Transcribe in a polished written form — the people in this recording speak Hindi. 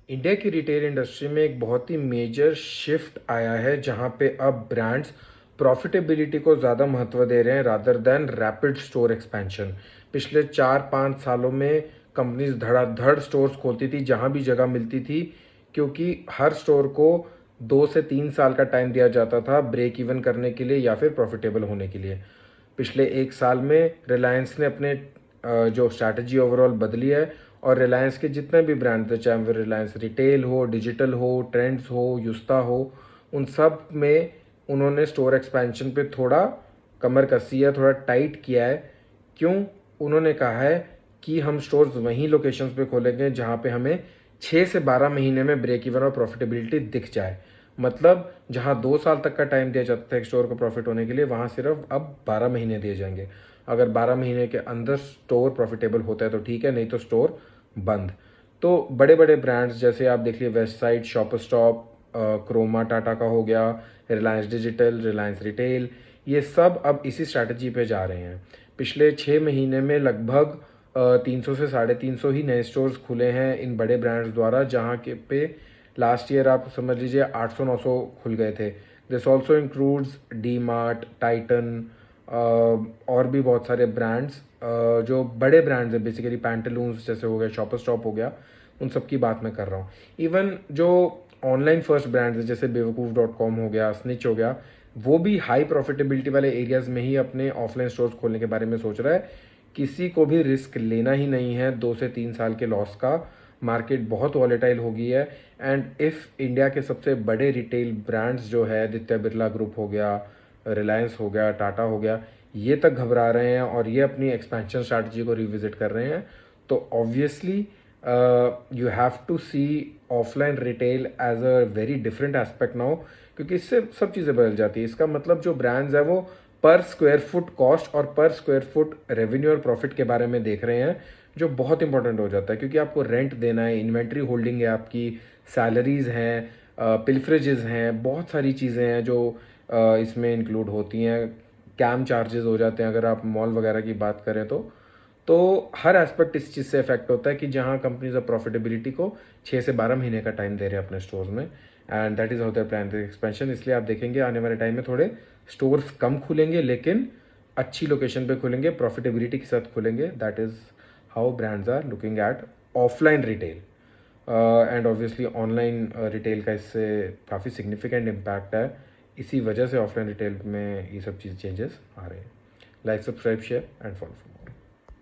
इंडिया की रिटेल इंडस्ट्री में एक बहुत ही मेजर शिफ्ट आया है जहां पे अब ब्रांड्स प्रॉफिटेबिलिटी को ज़्यादा महत्व दे रहे हैं rather than rapid store expansion. पिछले 4-5 सालों में कंपनीज धड़ाधड़ स्टोर्स खोलती थी जहां भी जगह मिलती थी, क्योंकि हर स्टोर को 2 से 3 साल का टाइम दिया जाता था ब्रेक इवन करने के लिए या फिर प्रॉफिटेबल होने के लिए। पिछले 1 साल में रिलायंस ने अपने जो स्ट्रैटेजी ओवरऑल बदली है, और रिलायंस के जितने भी ब्रांड थे, चाहे वो रिलायंस रिटेल हो, डिजिटल हो, ट्रेंड्स हो, युस्ता हो, उन सब में उन्होंने स्टोर एक्सपेंशन पे थोड़ा कमर कसी है, थोड़ा टाइट किया है। क्यों? उन्होंने कहा है कि हम स्टोर्स वहीं लोकेशंस पे खोलेंगे जहां पे हमें 6 से 12 महीने में ब्रेक इवन और प्रॉफिटेबिलिटी दिख जाए। मतलब जहां 2 साल तक का टाइम दिया जाता था एक स्टोर को प्रॉफिट होने के लिए, वहां सिर्फ अब 12 महीने दिए जाएंगे। अगर 12 महीने के अंदर स्टोर प्रॉफिटेबल होता है तो ठीक है, नहीं तो स्टोर बंद। तो बड़े बड़े ब्रांड्स जैसे आप देख लिए west side, shopper stop, Croma Tata का हो गया, रिलायंस डिजिटल, रिलायंस रिटेल, ये सब अब इसी स्ट्रैटेजी पे जा रहे हैं। पिछले 6 महीने में लगभग 300 से 350 ही नए स्टोर्स खुले हैं इन बड़े ब्रांड्स द्वारा, जहाँ के पे लास्ट ईयर आप समझ लीजिए 800-900 खुल गए थे। This also includes D mart, Titan, और भी बहुत सारे ब्रांड्स, जो बड़े ब्रांड्स हैं बेसिकली पैंटलून्स जैसे हो गया, शॉपर स्टॉप हो गया, उन सब की बात मैं कर रहा हूँ। इवन जो ऑनलाइन फर्स्ट ब्रांड्स हैं जैसे बेवकूफ़.com हो गया, स्निच हो गया, वो भी हाई प्रॉफिटेबिलिटी वाले एरियाज में ही अपने ऑफलाइन स्टोर्स खोलने के बारे में सोच रहा है। किसी को भी रिस्क लेना ही नहीं है 2 से 3 साल के लॉस का। मार्केट बहुत वॉलेटाइल हो गई है, एंड इफ़ इंडिया के सबसे बड़े रिटेल ब्रांड्स जो है, आदित्य बिरला ग्रुप हो गया, रिलायंस हो गया, टाटा हो गया, ये तक घबरा रहे हैं और ये अपनी एक्सपेंशन स्ट्रैटेजी को रिविजिट कर रहे हैं, तो obviously you have to see offline retail as a very different aspect now, क्योंकि इससे सब चीज़ें बदल जाती है। इसका मतलब जो ब्रांड्स है वो पर स्क्वायर फुट कॉस्ट और पर स्क्वायर फुट रेवेन्यू और प्रॉफिट के बारे में देख रहे हैं, जो बहुत इंपॉर्टेंट हो जाता है, क्योंकि आपको रेंट देना है, इन्वेंट्री होल्डिंग है, आपकी सैलरीज हैं, पिल्फरेजेस हैं, बहुत सारी चीज़ें हैं जो इसमें इंक्लूड होती हैं। कैम चार्जेस हो जाते हैं अगर आप मॉल वगैरह की बात करें तो हर एस्पेक्ट इस चीज़ से इफेक्ट होता है कि जहाँ कंपनीज अब प्रॉफिटेबिलिटी को 6 से 12 महीने का टाइम दे रहे हैं अपने स्टोर्स में, and that is how their plan expansion. इसलिए आप देखेंगे आने वाले टाइम में थोड़े स्टोर्स कम खुलेंगे, लेकिन अच्छी लोकेशन पे खुलेंगे, प्रॉफिटेबिलिटी के साथ खुलेंगे। That is how brands are looking at offline retail. And obviously online retail का इससे काफ़ी सिग्निफिकेंट इम्पैक्ट है। इसी वजह से ऑफलाइन रिटेल में ये सब चीज़ चेंजेस आ रहे हैं। Like, subscribe, share and follow.